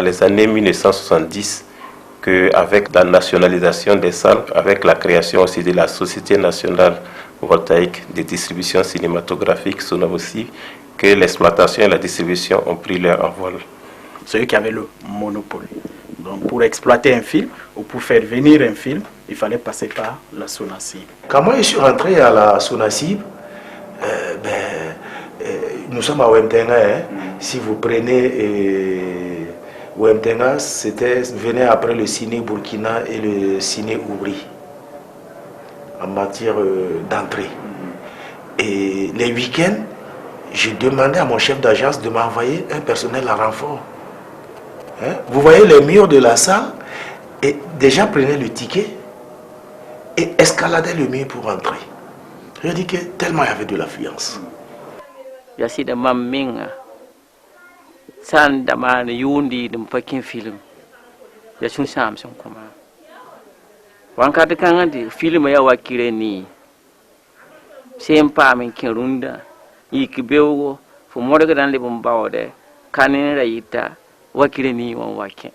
les années 1970 qu'avec la nationalisation des salles, avec la création aussi de la Société nationale voltaïque de distribution cinématographique, Sonovosi, que l'exploitation et la distribution ont pris leur envol. C'est eux qui avaient le monopole. Donc pour exploiter un film ou pour faire venir un film, il fallait passer par la Sonacib. Quand moi je suis rentré à la Sonacib, nous sommes à Ouemtenga. Si vous prenez Ouemtenga, venait après le ciné Burkina et le ciné Oubri en matière d'entrée. Et les week-ends, je demandais à mon chef d'agence de m'envoyer un personnel à renfort. Vous voyez les murs de la salle, et des gens prenaient le ticket et escaladaient le mur pour entrer. Je dis que tellement il y avait de l'affluence. Yasi de mamminga san da man yundi dum fakin film ya sun sam son kuma wanka de kan andi film ya wakire ni sempa men kin runda yikibewo fo modega dan le bum bawde kanin rayita wakire ni won wake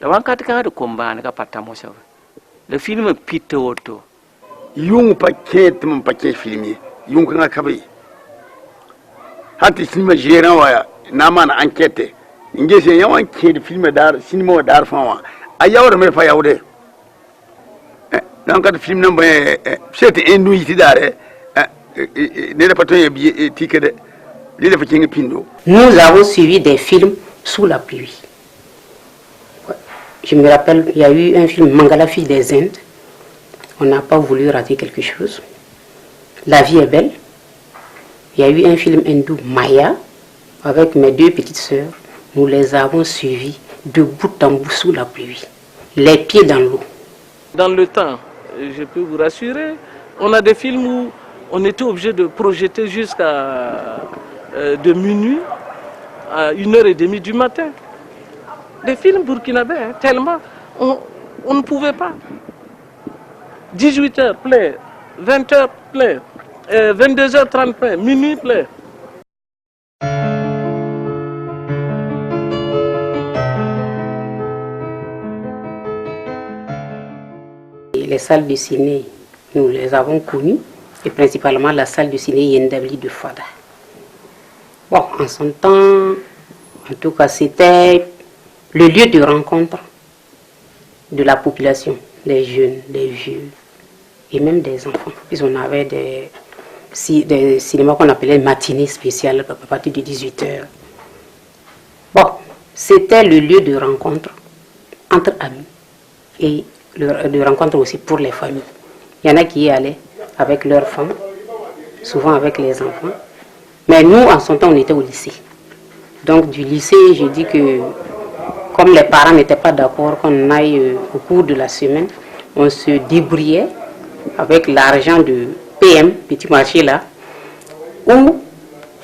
da wanka de kan de kombana ka patamo saw le film pitoto yung paquet mon paquet filmé yung kan kabe hati cinéma gérant wa na mana enquête ngese yawan ke de film dar cinéma dar fawa ayawre me fa yawde donc de film number c'est indu yiti dare ne pas ton bi tikede li def ci pindo. Nous avons suivi des films sous la pluie. Je me rappelle, il y a eu un film Mangala fille des Indes. On n'a pas voulu rater quelque chose. La vie est belle. Il y a eu un film hindou, Maya, avec mes deux petites sœurs. Nous les avons suivis de bout en bout sous la pluie, les pieds dans l'eau. Dans le temps, je peux vous rassurer, on a des films où on était obligé de projeter jusqu'à de minuit à 1h30 du matin. Des films burkinabés, tellement on ne pouvait pas. 18h plein, 20h plein. 22h30 plein, minuit plein. Les salles de ciné, nous les avons connues, et principalement la salle de ciné Yendabli de Fada. Bon, en son temps, en tout cas, c'était le lieu de rencontre de la population, des jeunes, des vieux, et même des enfants. Puis on avait des cinémas qu'on appelait matinées spéciales à partir de 18h. Bon, c'était le lieu de rencontre entre amis et de rencontre aussi pour les familles. Il y en a qui y allaient avec leurs femmes, souvent avec les enfants. Mais nous, en son temps, on était au lycée. Donc du lycée, je dis que comme les parents n'étaient pas d'accord qu'on aille au cours de la semaine, on se débrouillait avec l'argent de PM, petit marché là, où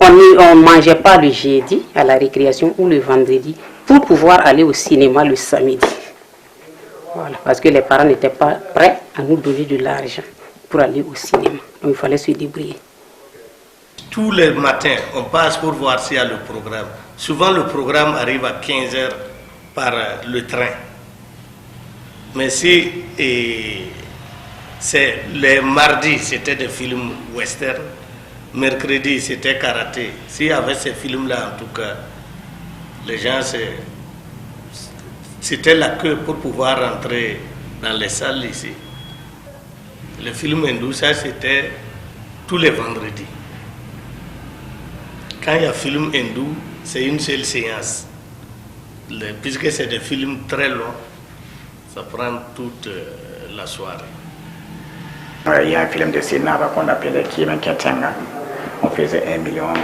on ne mangeait pas le jeudi à la récréation ou le vendredi pour pouvoir aller au cinéma le samedi. Voilà, parce que les parents n'étaient pas prêts à nous donner de l'argent pour aller au cinéma. Donc il fallait se débrouiller. Tous les matins, on passe pour voir s'il y a le programme. Souvent le programme arrive à 15h par le train. Mais si c'est les mardis, c'était des films western. Mercredi, c'était karaté. S'il y avait ces films-là, en tout cas, les gens, c'était la queue pour pouvoir rentrer dans les salles ici. Le film hindou, ça, c'était tous les vendredis. Quand il y a film hindou, c'est une seule séance. Puisque c'est des films très longs, ça prend toute la soirée. Il y a un film de cinéma qu'on appelait Kiemen Ketenga. On faisait 1 million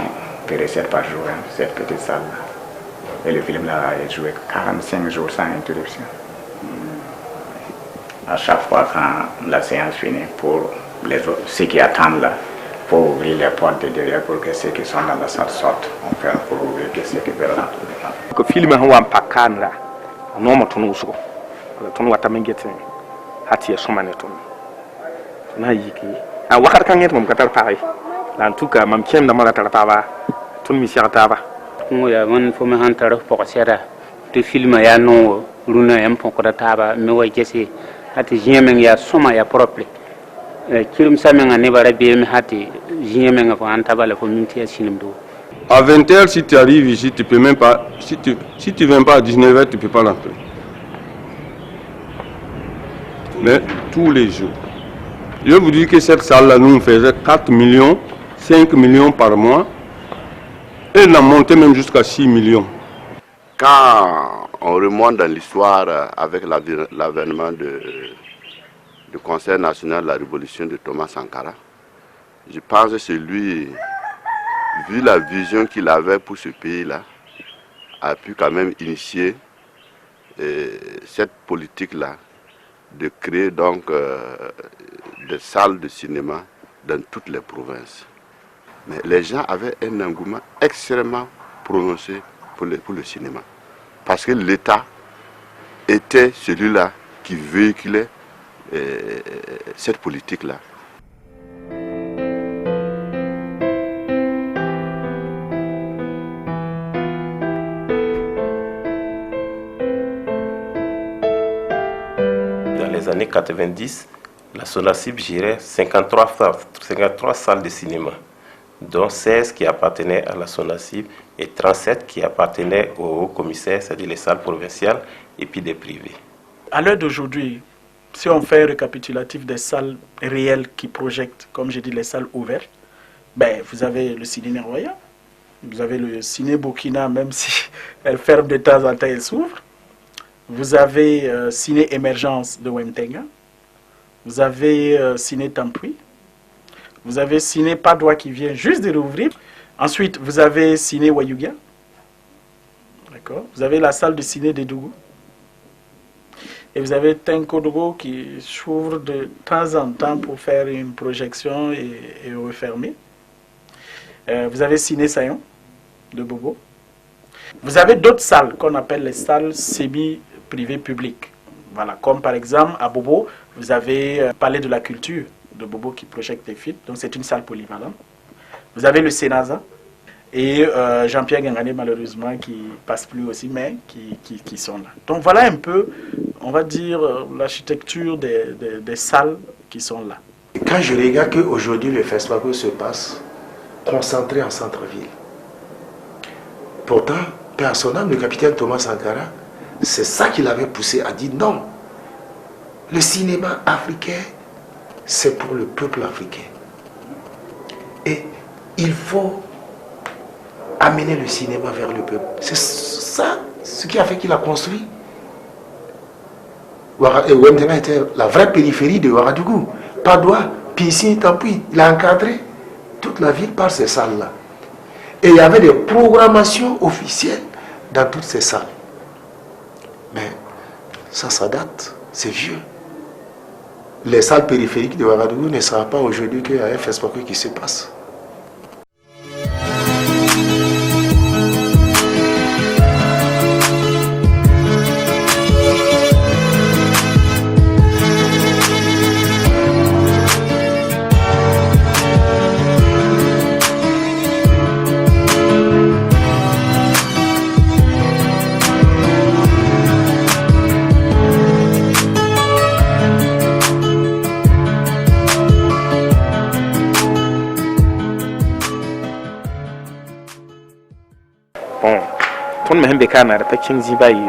de recettes par jour, cette petite salle. Et le film là, il jouait 45 jours sans interruption. À chaque fois quand la séance finit, pour ceux qui attendent là, pour ouvrir les portes de derrière pour que ceux qui sont dans la salle sortent, on fait pour ouvrir que ceux qui veulent rentrer. Le film est un pacan là, non mais ton uso, ton watamengete, hati somaneton. Na yiki, a wakar kanget mom katar pareil. En tout cas, mam kiem na mala tartaba, ton misiataba. Moi, mon faut me rentrer pour ça. de film ya no runa yam pon ko taba me way jesse hati jimen ya soma ya propre kirum samen ne bara be me hati jimen ko an tabala ko minti ya sinim do. À 20h, si tu arrives ici, tu peux même pas. Si tu viens pas à 19h, tu peux pas rentrer. Mais tous les jours. Je vous dis que cette salle-là nous faisait 4 millions, 5 millions par mois. Et elle a monté même jusqu'à 6 millions. Quand on remonte dans l'histoire avec l'avènement du Conseil national de la révolution de Thomas Sankara, je pense que c'est lui, vu la vision qu'il avait pour ce pays-là, a pu quand même initier cette politique-là de créer donc des salles de cinéma dans toutes les provinces. Mais les gens avaient un engouement extrêmement prononcé pour le cinéma. Parce que l'État était celui-là qui véhiculait cette politique-là. Dans les années 90, la SONACIB gérait 53 salles de cinéma, dont 16 qui appartenaient à la SONACIB et 37 qui appartenaient au commissaire, c'est-à-dire les salles provinciales et puis des privés. À l'heure d'aujourd'hui, si on fait un récapitulatif des salles réelles qui projettent, comme j'ai dit, les salles ouvertes, ben, vous avez le ciné Royal, vous avez le ciné Burkina, même si elle ferme de temps en temps, elle s'ouvre. Vous avez ciné Émergence de Wemtenga. Vous avez ciné Tampui. Vous avez ciné Padoua qui vient juste de rouvrir. Ensuite, vous avez ciné Wayugia. D'accord. Vous avez la salle de ciné de Dougou. Et vous avez Tenkodogo qui s'ouvre de temps en temps pour faire une projection et refermer. Vous avez ciné Sayon de Bobo. Vous avez d'autres salles qu'on appelle les salles semi-privées publiques. Voilà, comme par exemple à Bobo, vous avez Palais de la Culture de Bobo qui projette des films. Donc c'est une salle polyvalente. Vous avez le Sénasa et Jean-Pierre Gangane malheureusement qui ne passe plus aussi, mais qui sont là. Donc voilà un peu, on va dire, l'architecture des salles qui sont là. Et quand je regarde qu'aujourd'hui le festival se passe concentré en centre-ville, pourtant, père son âme, le capitaine Thomas Sankara, c'est ça qu'il avait poussé à dire non. Le cinéma africain, c'est pour le peuple africain. Et il faut amener le cinéma vers le peuple. C'est ça ce qui a fait qu'il a construit. Wemtenga était la vraie périphérie de Ouagadougou. Padoua, Pissi, Tampui, il a encadré toute la ville par ces salles-là. Et il y avait des programmations officielles dans toutes ces salles. Mais ça date, c'est vieux. Les salles périphériques de Ouagadougou ne savent pas aujourd'hui qu'il y a un festival qui se passe.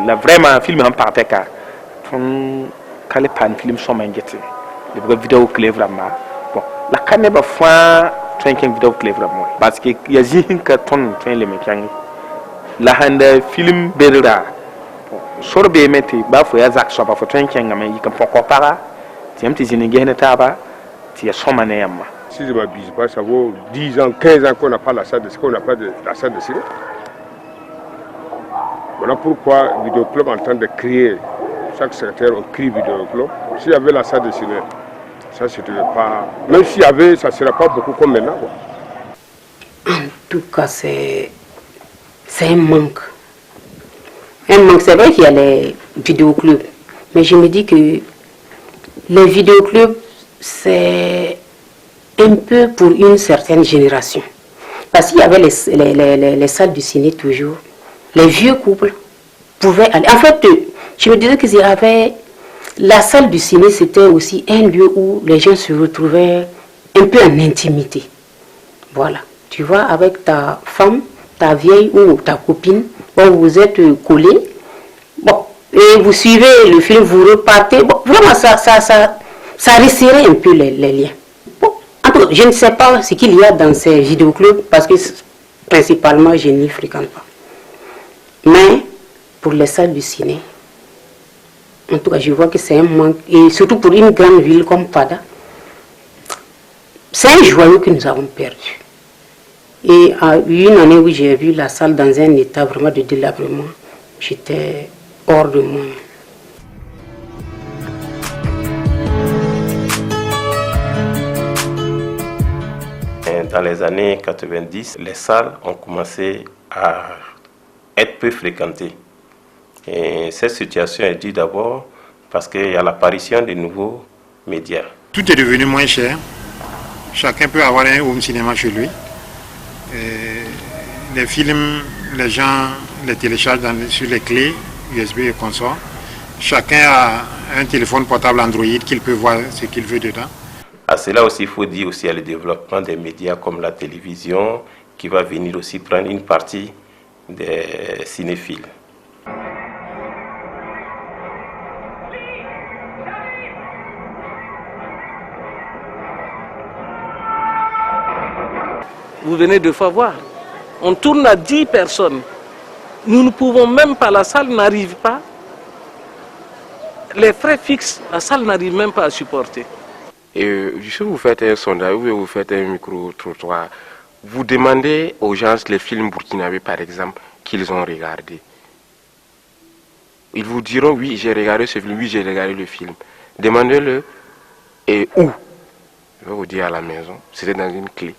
La vraiment film en partait car ton calé pan film son mangete le vidéo clé vraiment bon la caméra fois trinquing vidéo clé vraiment parce que y a zin que ton train le mekiang la hande film berra sorbe meti ba fo ya zak so ba fo trinquing mais il kan poko para tiam ti zin ngene taba ti ya soma ne yamma si je m'abuse pas ça vaut 10 ans 15 ans qu'on n'a pas la salle de qu'on n'a pas de la salle de cinéma. Voilà pourquoi Vidéo Club en train de créer, chaque secrétaire on crie Vidéo Club. S'il y avait la salle de cinéma, ça c'était pas. Même s'il y avait, ça ne serait pas beaucoup comme maintenant. Quoi. En tout cas, c'est un manque. Un manque, c'est vrai qu'il y a les vidéoclubs. Mais je me dis que les vidéoclubs, c'est un peu pour une certaine génération. Parce qu'il y avait les salles du ciné toujours. Les vieux couples pouvait aller. En fait, je me disais que la salle du ciné, c'était aussi un lieu où les gens se retrouvaient un peu en intimité. Voilà. Tu vois, avec ta femme, ta vieille ou ta copine, bon, vous êtes collés. Bon, et vous suivez le film, vous repartez. Bon, vraiment, ça resserrait un peu les liens. Bon, je ne sais pas ce qu'il y a dans ces vidéoclubs, parce que principalement, je n'y fréquente pas. Mais pour les salles du ciné, en tout cas, je vois que c'est un manque. Et surtout pour une grande ville comme Fada, c'est un joyau que nous avons perdu. Et à une année où j'ai vu la salle dans un état vraiment de délabrement, j'étais hors de moi. Dans les années 90, les salles ont commencé à être peu fréquentées. Et cette situation est due d'abord parce qu'il y a l'apparition de nouveaux médias. Tout est devenu moins cher. Chacun peut avoir un home cinéma chez lui. Et les films, les gens les téléchargent sur les clés USB et consorts. Chacun a un téléphone portable Android qu'il peut voir ce qu'il veut dedans. À cela aussi, il faut dire aussi le développement des médias comme la télévision qui va venir aussi prendre une partie des cinéphiles. Vous venez deux fois voir. On tourne à 10 personnes. Nous ne pouvons même pas, la salle n'arrive pas. Les frais fixes, la salle n'arrive même pas à supporter. Et si vous faites un sondage ou vous faites un micro-trottoir, vous demandez aux gens les films burkinabés par exemple qu'ils ont regardé. Ils vous diront oui, j'ai regardé ce film, oui, j'ai regardé le film. Demandez-le et où. Je vais vous dire à la maison, c'était dans une clé.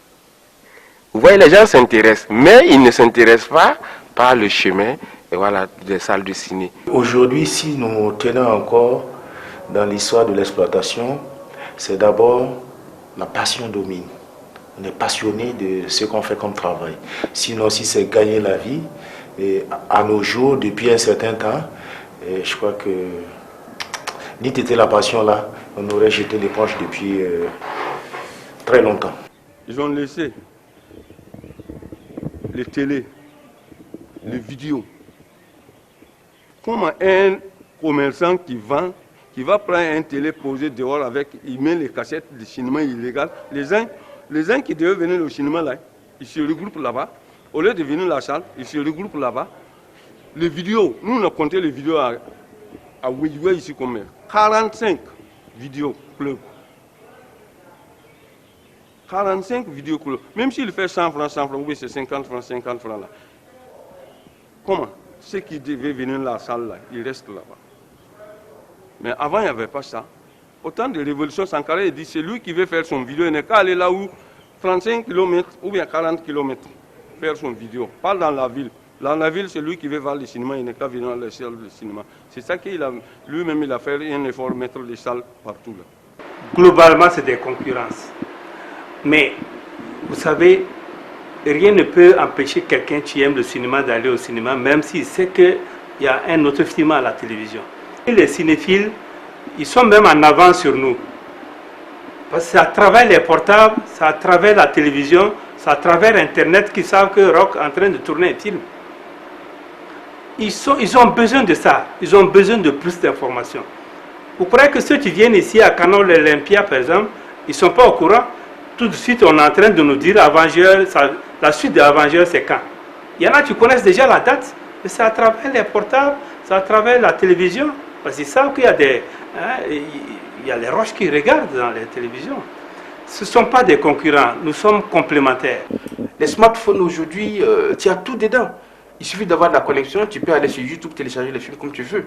Vous voyez, les gens s'intéressent, mais ils ne s'intéressent pas par le chemin et voilà, des salles de ciné. Aujourd'hui, si nous tenons encore dans l'histoire de l'exploitation, c'est d'abord la passion domine. On est passionné de ce qu'on fait comme travail. Sinon, si c'est gagner la vie, et à nos jours, depuis un certain temps, et je crois que ni t'étais la passion là, on aurait jeté l'éponge depuis très longtemps. Ils ont laissé les télés, les vidéos. Comme un commerçant qui va prendre un télé posé dehors avec, il met les cassettes de cinéma illégal. Les uns qui devaient venir au cinéma là, ils se regroupent là-bas. Au lieu de venir à la salle, ils se regroupent là-bas. Les vidéos, nous on a compté les vidéos à Ouédioué ici combien 45 vidéos club. 45 vidéos club. Même s'il fait 100 francs, oui c'est 50 francs là. Comment? Ceux qui devaient venir à la salle là, ils restent là-bas. Mais avant, il n'y avait pas ça. Au temps de Révolution, Sankara dit c'est lui qui veut faire son vidéo. Il n'est qu'à aller là où 35 km ou bien 40 km faire son vidéo. Pas dans la ville. Dans la ville, c'est lui qui veut voir le cinéma. Il n'est qu'à venir dans les salles de cinéma. C'est ça qu'il a lui-même il a fait un effort de mettre les salles partout là. Globalement, c'est des concurrences. Mais vous savez, rien ne peut empêcher quelqu'un qui aime le cinéma d'aller au cinéma, même s'il sait qu'il y a un autre film à la télévision. Et les cinéphiles, ils sont même en avance sur nous. Parce que c'est à travers les portables, c'est à travers la télévision, c'est à travers Internet qu'ils savent que Rock est en train de tourner un film. Ils ont besoin de ça, ils ont besoin de plus d'informations. Vous croyez que ceux qui viennent ici à Canal Olympia, par exemple, ils ne sont pas au courant? Tout de suite, on est en train de nous dire Avengers, la suite de Avengers, c'est quand? Il y en a qui connaissent déjà la date, mais c'est à travers les portables, c'est à travers la télévision. Parce qu'ils savent qu'il y a il y a les roches qui regardent dans les télévisions. Ce ne sont pas des concurrents, nous sommes complémentaires. Les smartphones aujourd'hui, tu as tout dedans. Il suffit d'avoir de la connexion, tu peux aller sur YouTube, télécharger les films comme tu veux.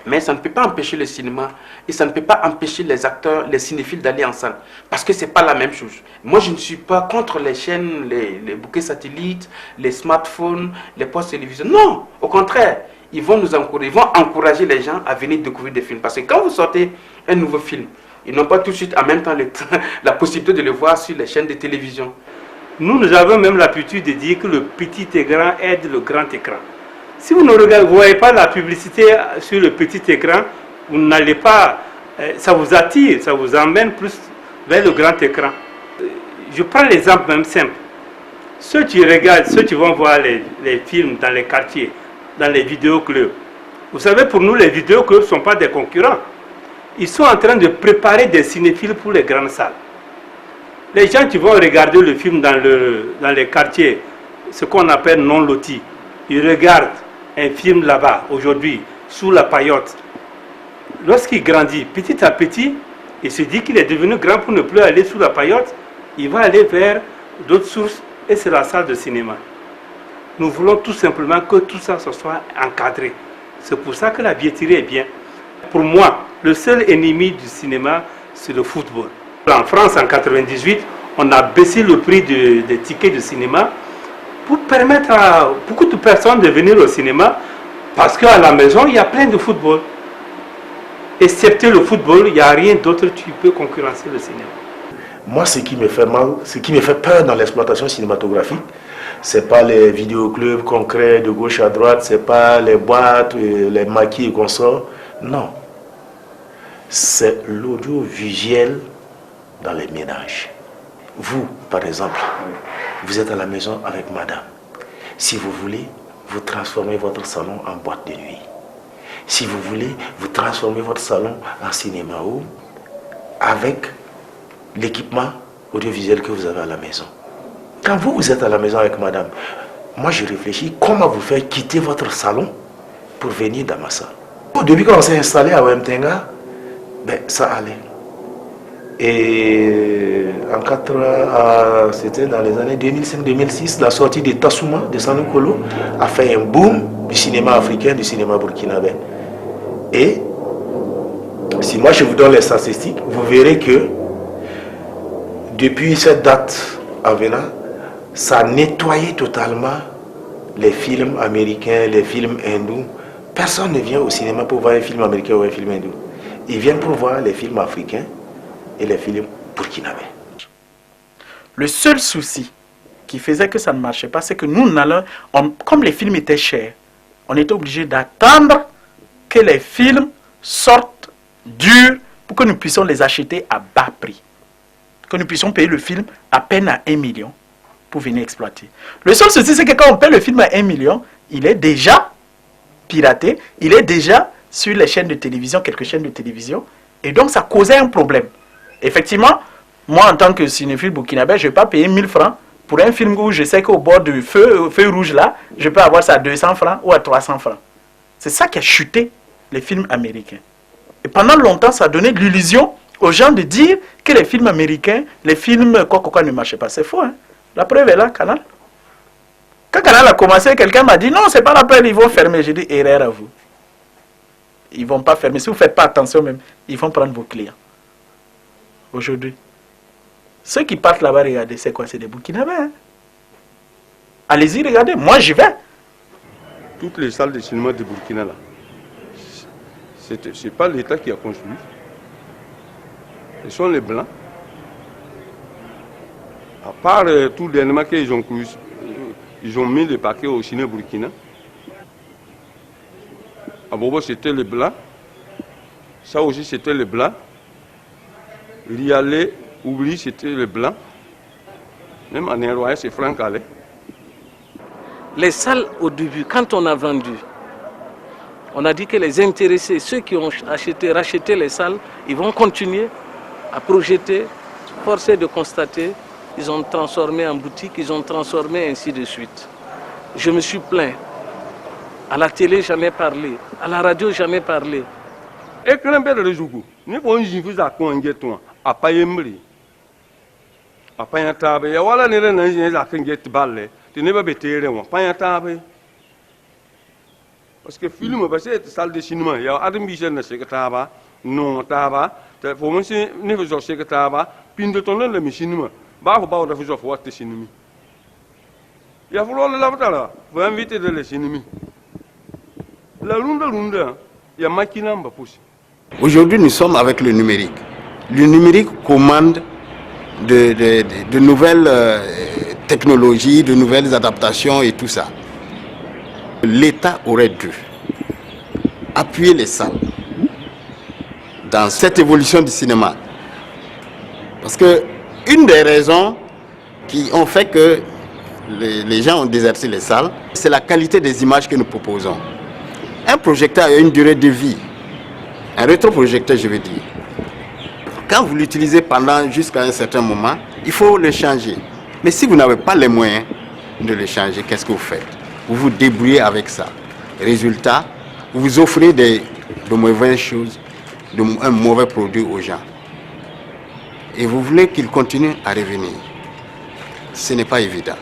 Mais ça ne peut pas empêcher le cinéma et ça ne peut pas empêcher les acteurs, les cinéphiles d'aller en salle. Parce que ce n'est pas la même chose. Moi, je ne suis pas contre les chaînes, les bouquets satellites, les smartphones, les postes télévision. Non, au contraire, ils vont nous encourager, ils vont encourager les gens à venir découvrir des films. Parce que quand vous sortez un nouveau film, ils n'ont pas tout de suite en même temps la possibilité de le voir sur les chaînes de télévision. Nous avons même l'habitude de dire que le petit écran aide le grand écran. Si vous ne voyez pas la publicité sur le petit écran, vous n'allez pas, ça vous attire, ça vous emmène plus vers le grand écran. Je prends l'exemple même simple. Ceux qui regardent, ceux qui vont voir les films dans les quartiers, dans les vidéoclubs, vous savez, pour nous, les vidéoclubs ne sont pas des concurrents. Ils sont en train de préparer des cinéphiles pour les grandes salles. Les gens qui vont regarder le film dans les quartiers, ce qu'on appelle non lotis, ils regardent un film là-bas, aujourd'hui, sous la paillote. Lorsqu'il grandit, petit à petit, il se dit qu'il est devenu grand pour ne plus aller sous la paillote, il va aller vers d'autres sources, et c'est la salle de cinéma. Nous voulons tout simplement que tout ça se soit encadré. C'est pour ça que la billetterie est bien. Pour moi, le seul ennemi du cinéma, c'est le football. En France, en 1998, on a baissé le prix des tickets de cinéma pour permettre à beaucoup de personnes de venir au cinéma, parce qu'à la maison, il y a plein de football. Excepté le football, il n'y a rien d'autre qui peut concurrencer le cinéma. Moi, ce qui me fait mal, ce qui me fait peur dans l'exploitation cinématographique, c'est pas les vidéoclubs concrets de gauche à droite, c'est pas les boîtes, les maquis et consorts. Non. C'est l'audiovisuel dans les ménages. Vous, par exemple, vous êtes à la maison avec madame. Si vous voulez, vous transformez votre salon en boîte de nuit. Si vous voulez, vous transformez votre salon en cinéma ou avec l'équipement audiovisuel que vous avez à la maison. Quand vous êtes à la maison avec madame, moi je réfléchis comment vous faire quitter votre salon pour venir dans ma salle. Depuis qu'on s'est installé à Wemtenga, ben, ça allait. Et c'était dans les années 2005-2006, la sortie de Tassouma, de Sanukolo, a fait un boom du cinéma africain, du cinéma burkinabé. Et si moi je vous donne les statistiques, vous verrez que depuis cette date en venant, ça a nettoyé totalement les films américains, les films hindous. Personne ne vient au cinéma pour voir un film américain ou un film hindou. Ils viennent pour voir les films africains et les films burkinabés. Le seul souci qui faisait que ça ne marchait pas, c'est que nous, comme les films étaient chers, on était obligé d'attendre que les films sortent durs pour que nous puissions les acheter à bas prix. Que nous puissions payer le film à peine à 1 million pour venir exploiter. Le seul souci, c'est que quand on paie le film à 1 million, il est déjà piraté, il est déjà sur les chaînes de télévision, quelques chaînes de télévision, et donc ça causait un problème. Effectivement, moi en tant que cinéphile burkinabé, je ne vais pas payer 1000 francs pour un film où je sais qu'au bord du feu rouge là, je peux avoir ça à 200 francs ou à 300 francs. C'est ça qui a chuté les films américains. Et pendant longtemps, ça a donné de l'illusion aux gens de dire que les films américains, les films quoi ne marchaient pas. C'est faux, hein? La preuve est là, Canal. Quand Canal a commencé, quelqu'un m'a dit non, c'est pas la peine, ils vont fermer. J'ai dit erreur à vous. Ils ne vont pas fermer. Si vous ne faites pas attention même, ils vont prendre vos clients. Aujourd'hui. Ceux qui partent là-bas, regardez, c'est quoi? C'est des Burkinabés. Hein? Allez-y, regardez. Moi, j'y vais. Toutes les salles de cinéma de Burkina, là, c'est pas l'État qui a construit. Ce sont les Blancs. À part tout dernièrement qu'ils ont cru, ils ont mis les paquets au cinéma Burkina. À Bobo, c'était les Blancs. Ça aussi, c'était les Blancs. Lialé, oublie, c'était les Blancs. Même en Héroïen, c'est Franck Allais. Les salles, au début, quand on a vendu, on a dit que les intéressés, ceux qui ont racheté les salles, ils vont continuer à projeter. Forcé de constater, ils ont transformé en boutique, ils ont transformé ainsi de suite. Je me suis plaint. À la télé, j'en ai parlé. À la radio, j'en ai parlé. Et quand on a joué, nous avons vu ça quand on a à Payemri. À Payatabe, il y a voilà les gens qui ont balle. Tu n'es pas bêté, on Payatabe. Parce que film, c'est salle de cinéma. Il y a Adam Bichel dans ce que non, Taba. Pour moi, c'est ne faisons ce que Taba. Puis de ton le cinéma. Bah, on va faire voir le cinéma. Il y a fallu le là, vous inviter de le cinéma. La lunda, il y a maquina en pousse. Aujourd'hui, nous sommes avec le numérique. Le numérique commande de nouvelles technologies, de nouvelles adaptations et tout ça. L'État aurait dû appuyer les salles dans cette évolution du cinéma. Parce que une des raisons qui ont fait que les gens ont déserté les salles, c'est la qualité des images que nous proposons. Un projecteur a une durée de vie, un rétroprojecteur je veux dire. Quand vous l'utilisez pendant jusqu'à un certain moment, il faut le changer. Mais si vous n'avez pas les moyens de le changer, qu'est-ce que vous faites? Vous vous débrouillez avec ça. Résultat, vous vous offrez de mauvaises choses, un mauvais produit aux gens. Et vous voulez qu'ils continuent à revenir. Ce n'est pas évident.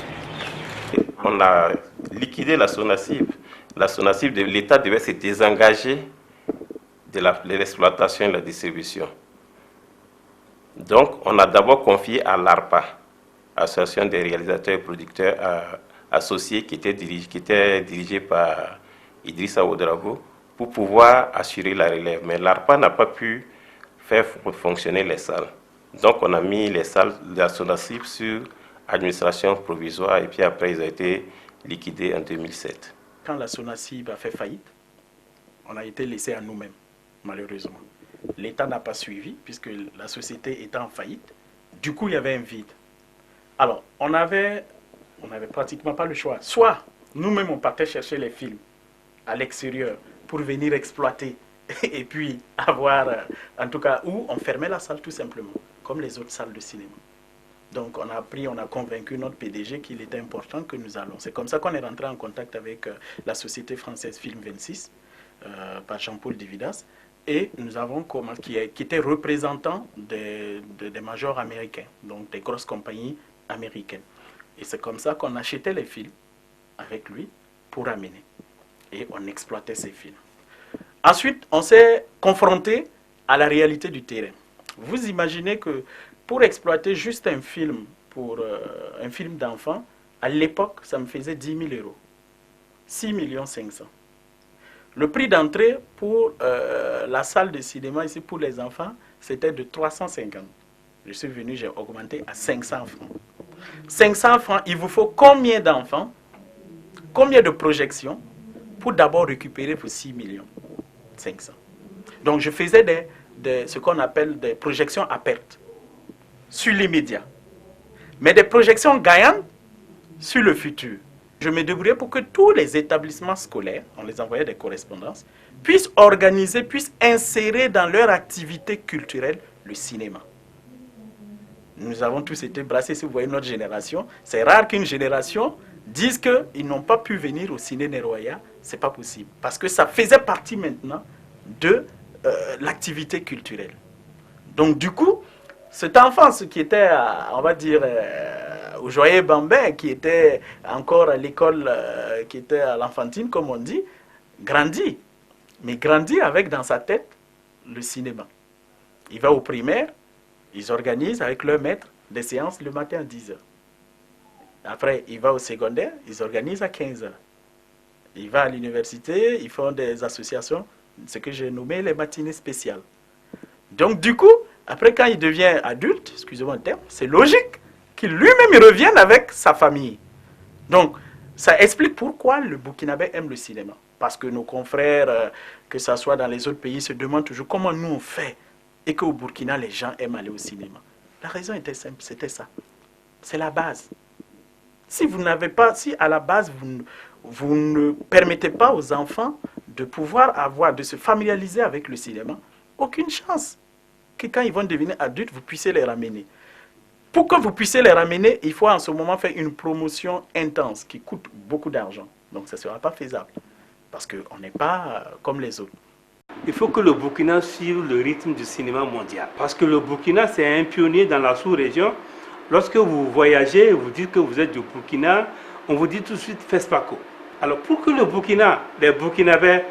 On a liquidé la SONACIB. La SONACIB, l'État devait se désengager de l'exploitation et la distribution. Donc, on a d'abord confié à l'ARPA, Association des réalisateurs et producteurs associés, qui était dirigée par Idrissa Ouedraogo, pour pouvoir assurer la relève. Mais l'ARPA n'a pas pu faire fonctionner les salles. Donc, on a mis les salles de la SONACIB sur administration provisoire et puis après, ils ont été liquidés en 2007. Quand la SONACIB a fait faillite, on a été laissé à nous-mêmes, malheureusement. L'État n'a pas suivi puisque la société était en faillite. Du coup, il y avait un vide. Alors, on n'avait pratiquement pas le choix. Soit nous-mêmes, on partait chercher les films à l'extérieur pour venir exploiter et puis avoir, en tout cas, où on fermait la salle tout simplement, comme les autres salles de cinéma. Donc, on a convaincu notre PDG qu'il était important que nous allons. C'est comme ça qu'on est rentré en contact avec la société française Film 26, par Jean-Paul Dividas, et nous avons qui était représentant des majors américains, donc des grosses compagnies américaines. Et c'est comme ça qu'on achetait les films avec lui pour amener. Et on exploitait ces films. Ensuite, on s'est confronté à la réalité du terrain. Vous imaginez que pour exploiter juste un film, un film d'enfant, à l'époque, ça me faisait 10 000 €. 6 500 000. Le prix d'entrée pour la salle de cinéma ici pour les enfants, c'était de 350. Je suis venu, j'ai augmenté à 500 francs. 500 francs, il vous faut combien d'enfants, combien de projections pour d'abord récupérer vos 6 500 000. Donc je faisais ce qu'on appelle des projections à perte sur l'immédiat, mais des projections gagnantes sur le futur. Je me débrouillais pour que tous les établissements scolaires, on les envoyait des correspondances, puissent organiser, puissent insérer dans leur activité culturelle le cinéma. Nous avons tous été brassés, si vous voyez notre génération. C'est rare qu'une génération dise qu'ils n'ont pas pu venir au ciné Neroya. Ce n'est pas possible. Parce que ça faisait partie maintenant de l'activité culturelle. Donc du coup, cette enfance qui était, on va dire, au Joyeux Bambin, qui était encore à l'école, qui était à l'enfantine, comme on dit, grandit. Mais grandit avec dans sa tête le cinéma. Il va au primaire, ils organisent avec leur maître des séances le matin à 10h. Après, il va au secondaire, ils organisent à 15h. Il va à l'université, ils font des associations, ce que j'ai nommé les matinées spéciales. Donc du coup, après quand il devient adulte, excusez-moi le terme, c'est logique qu'il lui-même revienne avec sa famille. Donc, ça explique pourquoi le Burkinabé aime le cinéma. Parce que nos confrères, que ce soit dans les autres pays, se demandent toujours comment nous on fait et qu'au Burkina, les gens aiment aller au cinéma. La raison était simple, c'était ça. C'est la base. Si vous n'avez pas, si à la base, vous ne permettez pas aux enfants de pouvoir de se familiariser avec le cinéma, aucune chance que quand ils vont devenir adultes, vous puissiez les ramener. Pour que vous puissiez les ramener, il faut en ce moment faire une promotion intense qui coûte beaucoup d'argent. Donc ça ne sera pas faisable. Parce qu'on n'est pas comme les autres. Il faut que le Burkina suive le rythme du cinéma mondial. Parce que le Burkina, c'est un pionnier dans la sous-région. Lorsque vous voyagez, vous dites que vous êtes du Burkina, on vous dit tout de suite FESPACO. Alors pour que le Burkina, les Burkinabés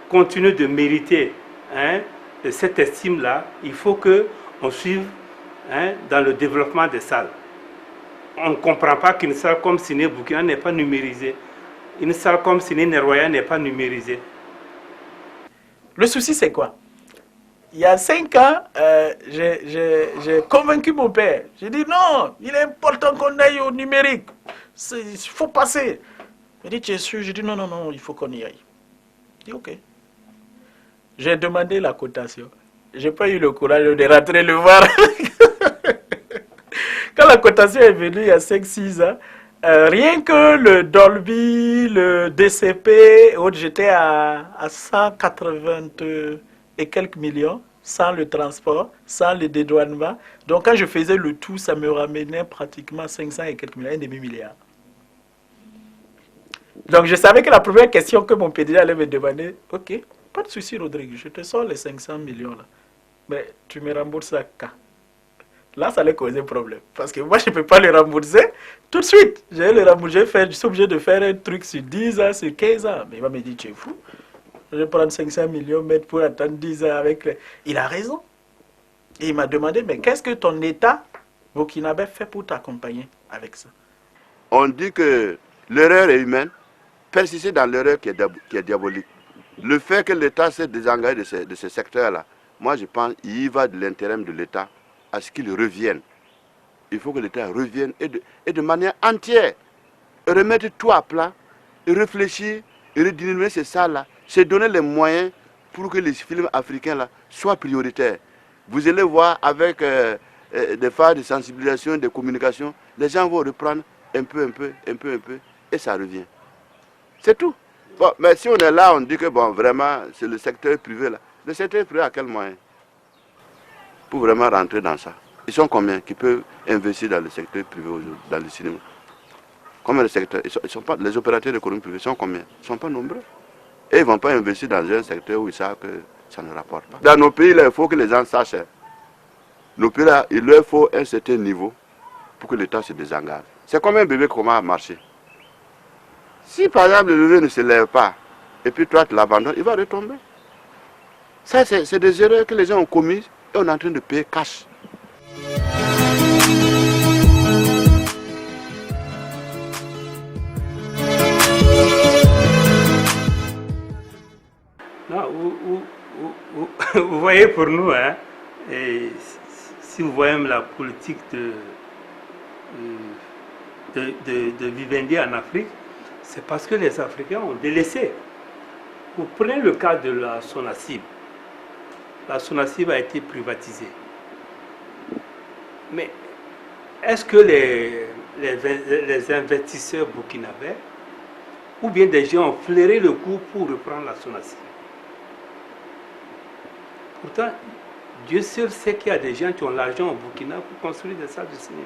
continuent de mériter cette estime-là, il faut qu'on suive dans le développement des salles. On ne comprend pas qu'une salle comme Ciné Burkina n'est pas numérisée. Une salle comme Ciné Neroya n'est pas numérisée. Le souci, c'est quoi? Il y a 5 ans, j'ai convaincu mon père. J'ai dit non, il est important qu'on aille au numérique. Il faut passer. Il dit, tu es sûr? J'ai dit, non, non, non, il faut qu'on y aille. Il dit, ok. J'ai demandé la cotation. Je n'ai pas eu le courage de rentrer le voir. Quand la cotation est venue il y a 5-6 ans, rien que le Dolby, le DCP, j'étais à 180 et quelques millions, sans le transport, sans le dédouanement. Donc quand je faisais le tout, ça me ramenait pratiquement 500 et quelques millions, un demi-milliard. Donc je savais que la première question que mon PDG allait me demander, ok, pas de souci Rodrigue, je te sors les 500 millions là, mais tu me rembourses ça quand? Là, ça allait causer problème. Parce que moi, je ne peux pas le rembourser tout de suite. Je vais le rembourser, je suis obligé de faire un truc sur 10 ans, sur 15 ans. Mais il va me dire, tu es fou. Je vais prendre 500 millions, mettre pour attendre 10 ans avec les... Il a raison. Et il m'a demandé, mais qu'est-ce que ton État burkinabé fait pour t'accompagner avec ça? On dit que l'erreur est humaine, persister dans l'erreur qui est diabolique. Le fait que l'État s'est désengagé de ce secteur-là, moi je pense qu'il y va de l'intérêt de l'État à ce qu'il revienne. Il faut que l'État revienne et de manière entière, remettre tout à plat, et réfléchir, et redynamiser ces salles-là, se donner les moyens pour que les films africains là, soient prioritaires. Vous allez voir avec des phases de sensibilisation, de communication, les gens vont reprendre un peu, et ça revient. C'est tout. Bon, mais si on est là, on dit que bon, vraiment, c'est le secteur privé là. Le secteur privé a quel moyen pour vraiment rentrer dans ça? Ils sont combien qui peuvent investir dans le secteur privé aujourd'hui, dans le cinéma? Combien de secteurs? Ils sont pas, les opérateurs économiques privés sont combien? Ils ne sont pas nombreux. Et ils ne vont pas investir dans un secteur où ils savent que ça ne rapporte pas. Dans nos pays, là, il faut que les gens sachent. Nos pays, là, il leur faut un certain niveau pour que l'État se désengage. C'est comme un bébé qui commence à marcher. Si par exemple le bébé ne se lève pas, et puis toi tu l'abandonnes, il va retomber. Ça, c'est des erreurs que les gens ont commises et on est en train de payer cash. Non, vous voyez pour nous, hein, et si vous voyez la politique de Vivendi en Afrique, c'est parce que les Africains ont délaissé. Vous prenez le cas de la Sonacib. La Sonacib a été privatisée. Mais est-ce que les investisseurs burkinabés ou bien des gens ont flairé le coup pour reprendre la Sonacib? Pourtant, Dieu seul sait qu'il y a des gens qui ont l'argent au Burkina pour construire des salles de cinéma.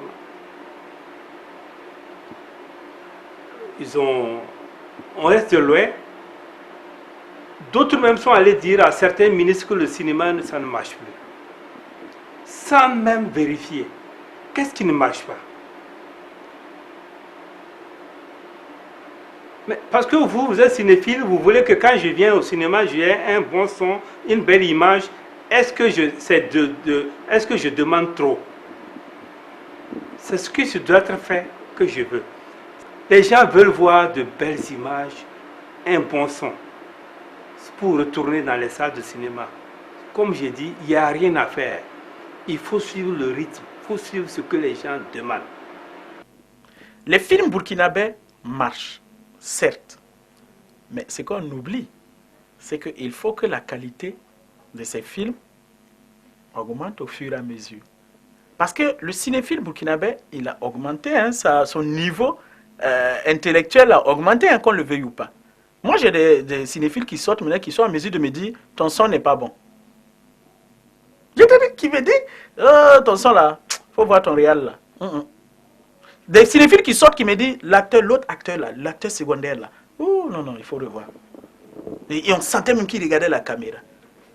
On reste loin. D'autres même sont allés dire à certains ministres que le cinéma, ça ne marche plus. Sans même vérifier. Qu'est-ce qui ne marche pas? Mais parce que vous êtes cinéphile, vous voulez que quand je viens au cinéma, j'ai un bon son, une belle image. Est-ce que je demande trop? C'est ce qui doit être fait que je veux. Les gens veulent voir de belles images, un bon son, pour retourner dans les salles de cinéma. Comme j'ai dit, il n'y a rien à faire. Il faut suivre le rythme, il faut suivre ce que les gens demandent. Les films burkinabés marchent, certes. Mais ce qu'on oublie, c'est qu'il faut que la qualité de ces films augmente au fur et à mesure. Parce que le cinéphile burkinabé, il a augmenté, hein, son niveau intellectuel a augmenté, hein, qu'on le veuille ou pas. Moi, j'ai des cinéphiles qui sortent maintenant, qui sont en mesure de me dire, ton son n'est pas bon. J'ai des qui me disent, ton son là, faut voir ton réel là. Des cinéphiles qui sortent, qui me disent, l'autre acteur là, l'acteur secondaire là, oh non, non, il faut revoir. Et on sentait même qu'il regardait la caméra.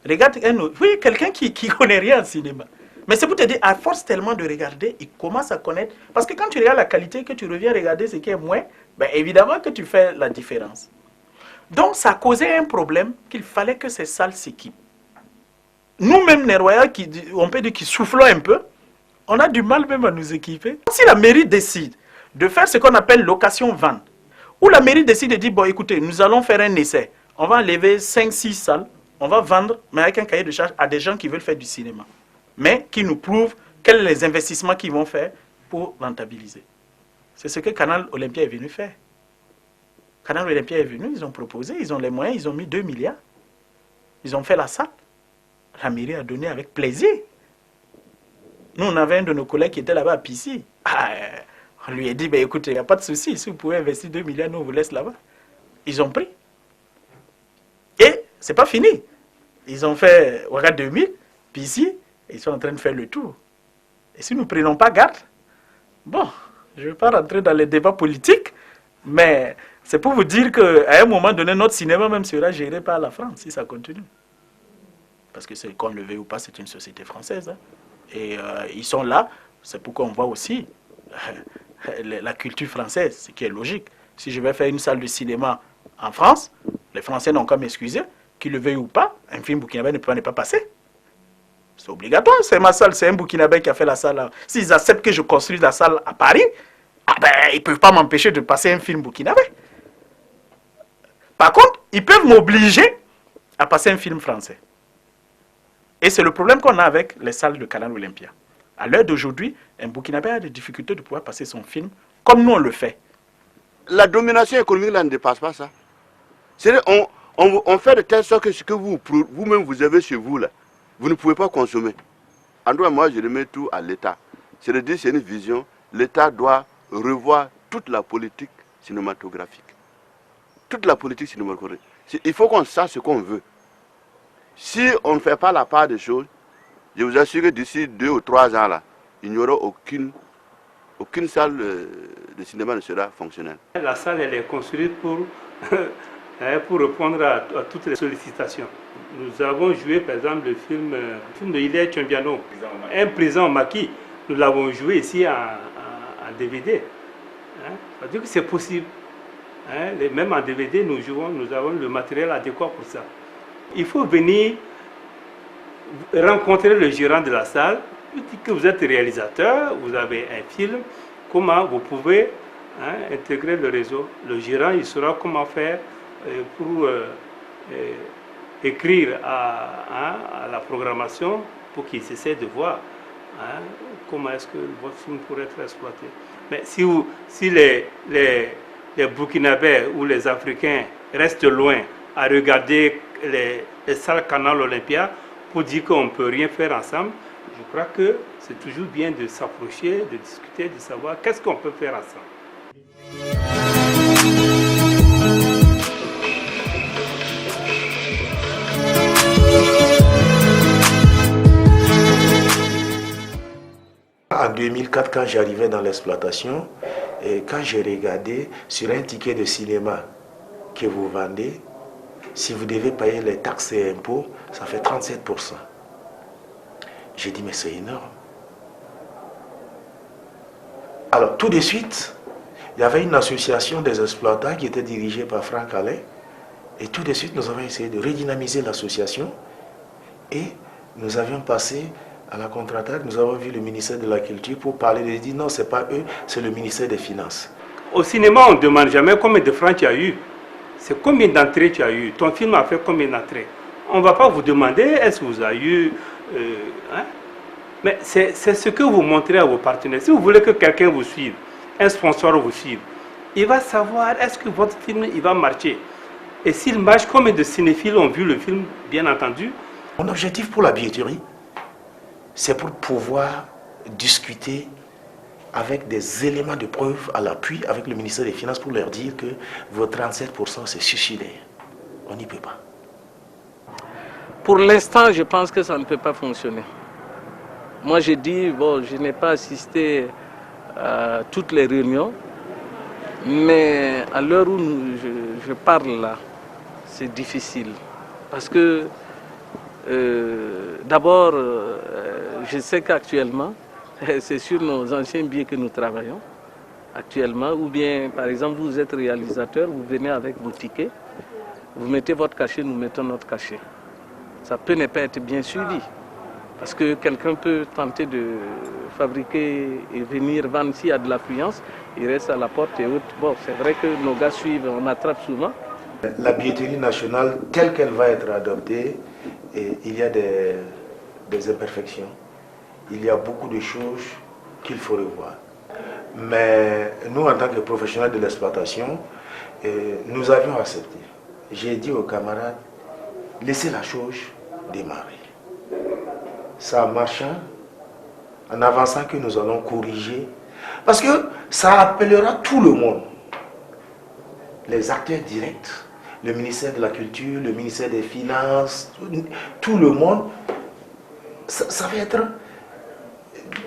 Regarde, oui, quelqu'un qui connaît rien en cinéma. Mais c'est pour te dire, à force tellement de regarder, il commence à connaître. Parce que quand tu regardes la qualité, que tu reviens regarder ce qui est moins, ben évidemment que tu fais la différence. Donc ça a causé un problème qu'il fallait que ces salles s'équipent. Nous-mêmes, les royaux, on peut dire qu'ils soufflent un peu, on a du mal même à nous équiper. Si la mairie décide de faire ce qu'on appelle location-vente, ou la mairie décide de dire, bon écoutez, nous allons faire un essai, on va enlever 5-6 salles, on va vendre, mais avec un cahier de charge à des gens qui veulent faire du cinéma. Mais qui nous prouvent quels sont les investissements qu'ils vont faire pour rentabiliser. C'est ce que Canal Olympia est venu faire. Canal Olympia est venu, ils ont proposé, ils ont les moyens, ils ont mis 2 milliards. Ils ont fait la salle. La mairie a donné avec plaisir. Nous, on avait un de nos collègues qui était là-bas à Pissy. On lui a dit, ben, écoutez, il n'y a pas de souci, si vous pouvez investir 2 milliards, nous, on vous laisse là-bas. Ils ont pris. Et c'est pas fini. Ils ont fait Ouaga 2000, Pissy, ils sont en train de faire le tour. Et si nous ne prenons pas garde, bon, je ne vais pas rentrer dans les débats politiques, mais c'est pour vous dire qu'à un moment donné, notre cinéma même sera géré par la France, si ça continue. Parce que qu'on le veuille ou pas, c'est une société française. Hein. Et ils sont là, c'est pourquoi on voit aussi la culture française, ce qui est logique. Si je vais faire une salle de cinéma en France, les Français n'ont qu'à m'excuser, qu'ils le veuillent ou pas, un film burkinabé ne peut pas passer. C'est obligatoire, c'est ma salle, c'est un Burkinabé qui a fait la salle. S'ils acceptent que je construise la salle à Paris, ils ne peuvent pas m'empêcher de passer un film burkinabé. Par contre, ils peuvent m'obliger à passer un film français. Et c'est le problème qu'on a avec les salles de Canal Olympia. À l'heure d'aujourd'hui, un Burkinabé a des difficultés de pouvoir passer son film comme nous on le fait. La domination économique là ne dépasse pas ça. C'est-à-dire on fait de telle sorte que ce que vous-même vous avez chez vous là, vous ne pouvez pas consommer. En tout cas, moi je remets tout à l'État. C'est-à-dire c'est une vision, l'État doit revoir toute la politique cinématographique. Toute la politique cinématographique. Il faut qu'on sache ce qu'on veut. Si on ne fait pas la part des choses, je vous assure que d'ici 2 ou 3 ans, là, il n'y aura aucune salle de cinéma ne sera fonctionnelle. La salle, elle est construite pour répondre à toutes les sollicitations. Nous avons joué, par exemple, le film de Hilaire Tchombiano, Un prison maquis. Nous l'avons joué ici en DVD. Ça veut dire que c'est possible. Même en DVD, nous avons le matériel adéquat pour ça. Il faut venir rencontrer le gérant de la salle, vous dites que vous êtes réalisateur, vous avez un film, comment vous pouvez intégrer le réseau. Le gérant, il saura comment faire pour écrire à la programmation pour qu'ils essaient de voir comment est-ce que votre film pourrait être exploité. Mais si les Burkinabés ou les Africains restent loin à regarder les salles Canal Olympia pour dire qu'on ne peut rien faire ensemble, je crois que c'est toujours bien de s'approcher, de discuter, de savoir qu'est-ce qu'on peut faire ensemble. En 2004, quand j'arrivais dans l'exploitation, et quand j'ai regardé sur un ticket de cinéma que vous vendez, si vous devez payer les taxes et impôts, ça fait 37%. J'ai dit, mais c'est énorme. Alors, tout de suite, il y avait une association des exploitants qui était dirigée par Franck Alain. Et tout de suite, nous avons essayé de redynamiser l'association. Et nous avions passé à la contre-attaque. Nous avons vu le ministère de la Culture pour parler. Il dit, non, ce n'est pas eux, c'est le ministère des Finances. Au cinéma, on ne demande jamais combien de francs tu as eu. C'est combien d'entrées tu as eu. Ton film a fait combien d'entrées. On ne va pas vous demander est-ce que vous avez eu... Mais c'est ce que vous montrez à vos partenaires. Si vous voulez que quelqu'un vous suive, un sponsor vous suive, il va savoir est-ce que votre film il va marcher. Et s'il marche, combien de cinéphiles ont vu le film, bien entendu. Mon objectif pour la billetterie, c'est pour pouvoir discuter avec des éléments de preuve à l'appui avec le ministère des Finances pour leur dire que vos 37% c'est suicidaire. On n'y peut pas. Pour l'instant, je pense que ça ne peut pas fonctionner. Moi, je dis, bon, je n'ai pas assisté à toutes les réunions, mais à l'heure où je parle là, c'est difficile. Parce que, d'abord, je sais qu'actuellement, c'est sur nos anciens biais que nous travaillons actuellement, ou bien, par exemple, vous êtes réalisateur, vous venez avec vos tickets, vous mettez votre cachet, nous mettons notre cachet. Ça peut ne pas être bien suivi, parce que quelqu'un peut tenter de fabriquer et venir vendre s'il y a de l'affluence, il reste à la porte et autres. Bon, c'est vrai que nos gars suivent, on attrape souvent. La billetterie nationale, telle qu'elle va être adoptée, il y a des imperfections. Il y a beaucoup de choses qu'il faut revoir. Mais nous, en tant que professionnels de l'exploitation, nous avions accepté. J'ai dit aux camarades, laissez la chose démarrer. Ça marche en avançant que nous allons corriger. Parce que ça appellera tout le monde. Les acteurs directs, le ministère de la Culture, le ministère des Finances, tout le monde. Ça va être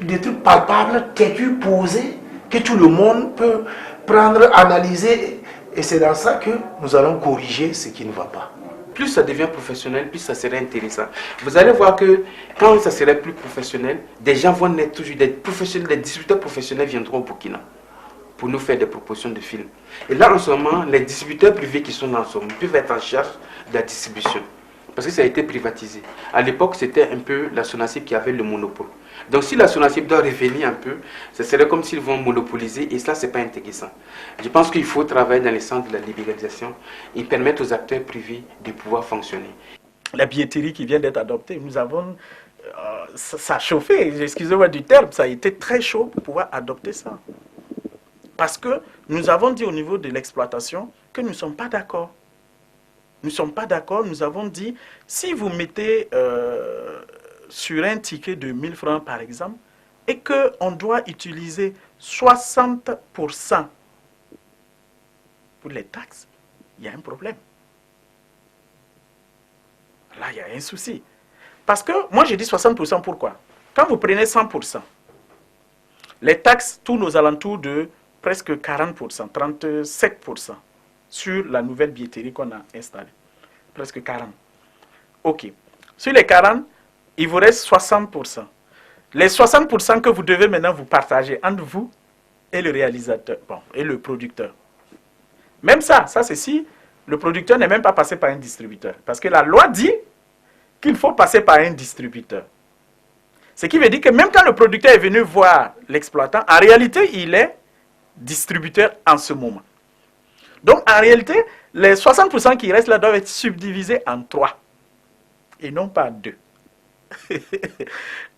des trucs palpables, têtus, posés, que tout le monde peut prendre, analyser. Et c'est dans ça que nous allons corriger ce qui ne va pas. Plus ça devient professionnel, plus ça serait intéressant. Vous allez voir que quand ça serait plus professionnel, des gens vont naître toujours, des professionnels, des distributeurs professionnels viendront au Burkina pour nous faire des propositions de films. Et là, en ce moment, les distributeurs privés qui sont dans ce moment peuvent être en charge de la distribution. Parce que ça a été privatisé. À l'époque, c'était un peu la SONACIB qui avait le monopole. Donc si la SONACIB doit revenir un peu, ce serait comme s'ils vont monopoliser et cela, ce n'est pas intéressant. Je pense qu'il faut travailler dans le sens de la libéralisation et permettre aux acteurs privés de pouvoir fonctionner. La billetterie qui vient d'être adoptée, nous avons... ça a chauffé, excusez-moi du terme, ça a été très chaud pour pouvoir adopter ça. Parce que nous avons dit au niveau de l'exploitation que nous ne sommes pas d'accord. Nous ne sommes pas d'accord, nous avons dit, si vous mettez sur un ticket de 1000 francs par exemple, et qu'on doit utiliser 60% pour les taxes, il y a un problème. Là, il y a un souci. Parce que, moi j'ai dit 60%, pourquoi? Quand vous prenez 100%, les taxes tournent aux alentours de presque 40%, 37% sur la nouvelle billetterie qu'on a installée. Presque 40%. OK. Sur les 40%, il vous reste 60%. Les 60% que vous devez maintenant vous partager entre vous et le réalisateur, bon, et le producteur. Même ça c'est si le producteur n'est même pas passé par un distributeur. Parce que la loi dit qu'il faut passer par un distributeur. Ce qui veut dire que même quand le producteur est venu voir l'exploitant, en réalité, il est distributeur en ce moment. Donc, en réalité, les 60% qui restent là doivent être subdivisés en 3 et non pas 2.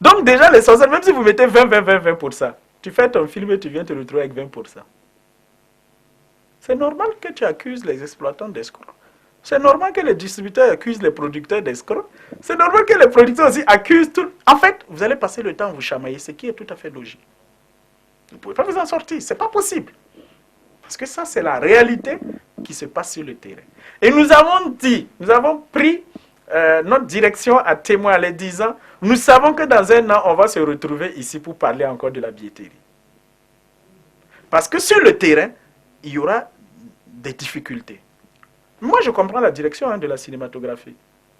Donc, déjà, les 60%, même si vous mettez 20%, tu fais ton film et tu viens te retrouver avec 20%. C'est normal que tu accuses les exploitants d'escrocs. C'est normal que les distributeurs accusent les producteurs d'escrocs. C'est normal que les producteurs aussi accusent tout. En fait, vous allez passer le temps à vous chamailler, ce qui est tout à fait logique. Vous ne pouvez pas vous en sortir, ce n'est pas possible. Parce que ça, c'est la réalité qui se passe sur le terrain. Et nous avons dit, nous avons pris notre direction à témoin en les disant, nous savons que dans un an, on va se retrouver ici pour parler encore de la billetterie. Parce que sur le terrain, il y aura des difficultés. Moi, je comprends la direction de la cinématographie.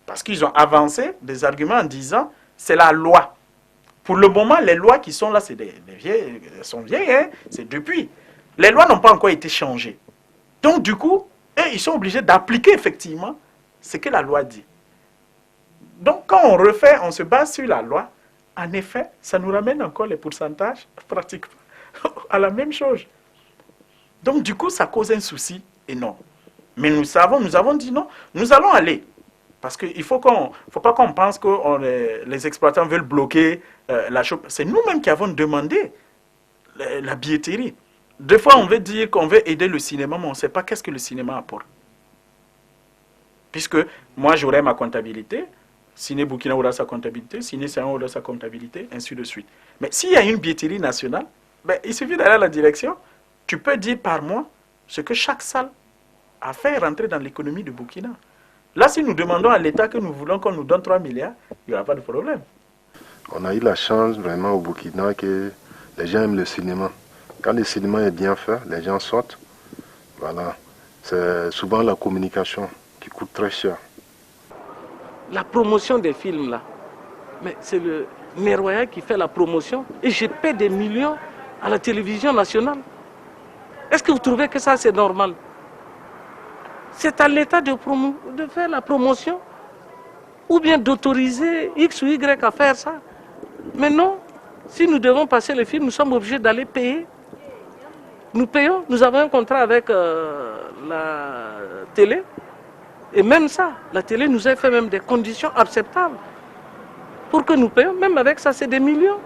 Parce qu'ils ont avancé des arguments en disant, c'est la loi. Pour le moment, les lois qui sont là, c'est des vieilles, elles sont vieilles, hein, c'est depuis. Les lois n'ont pas encore été changées. Donc, du coup, ils sont obligés d'appliquer effectivement ce que la loi dit. Donc, quand on refait, on se base sur la loi, en effet, ça nous ramène encore les pourcentages pratiquement à la même chose. Donc, du coup, ça cause un souci énorme. Mais nous avons dit non, nous allons aller. Parce qu'il ne faut pas qu'on pense que les exploitants veulent bloquer la chose. C'est nous-mêmes qui avons demandé la billetterie. Des fois, on veut dire qu'on veut aider le cinéma, mais on ne sait pas qu'est-ce que le cinéma apporte. Puisque moi, j'aurai ma comptabilité, Ciné Burkina aura sa comptabilité, Ciné Saint aura sa comptabilité, ainsi de suite. Mais s'il y a une billetterie nationale, ben, il suffit d'aller à la direction, tu peux dire par mois ce que chaque salle a fait rentrer dans l'économie de Burkina. Là, si nous demandons à l'État que nous voulons qu'on nous donne 3 milliards, il n'y aura pas de problème. On a eu la chance vraiment au Burkina que les gens aiment le cinéma. Quand le cinéma est bien fait, les gens sortent. Voilà. C'est souvent la communication qui coûte très cher. La promotion des films, là, mais c'est le Nerwaya qui fait la promotion et je paie des millions à la télévision nationale. Est-ce que vous trouvez que ça, c'est normal? C'est à l'État de faire la promotion ou bien d'autoriser X ou Y à faire ça. Mais non, si nous devons passer le film, nous sommes obligés d'aller payer. Nous payons, nous avons un contrat avec la télé. Et même ça, la télé nous a fait même des conditions acceptables pour que nous payions. Même avec ça, c'est des millions.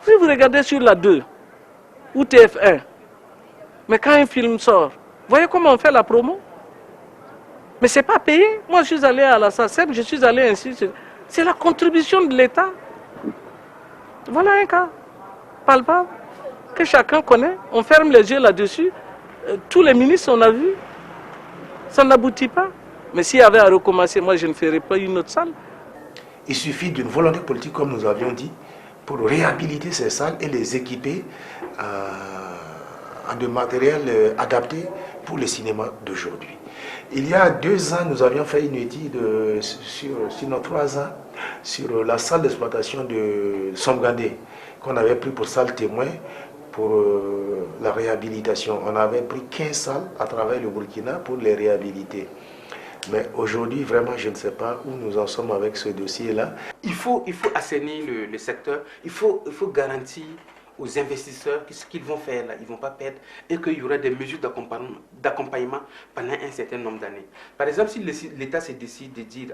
Si vous regardez sur la 2, ou TF1. Mais quand un film sort, voyez comment on fait la promo? Mais ce n'est pas payé. Moi, je suis allé à la SACEM, je suis allé ainsi. C'est la contribution de l'État. Voilà un cas palpable que chacun connaît. On ferme les yeux là-dessus. Tous les ministres, on a vu. Ça n'aboutit pas. Mais s'il y avait à recommencer, moi, je ne ferais pas une autre salle. Il suffit d'une volonté politique, comme nous avions dit, pour réhabiliter ces salles et les équiper en de matériel adapté pour le cinéma d'aujourd'hui. Il y a 2 ans, nous avions fait une étude sinon 3 ans, sur la salle d'exploitation de Somgandé, qu'on avait pris pour salle témoin pour la réhabilitation. On avait pris 15 salles à travers le Burkina pour les réhabiliter. Mais aujourd'hui, vraiment, je ne sais pas où nous en sommes avec ce dossier-là. Il faut assainir le secteur, il faut garantir aux investisseurs que ce qu'ils vont faire là, ils ne vont pas perdre et qu'il y aura des mesures d'accompagnement pendant un certain nombre d'années. Par exemple, si l'État se décide de dire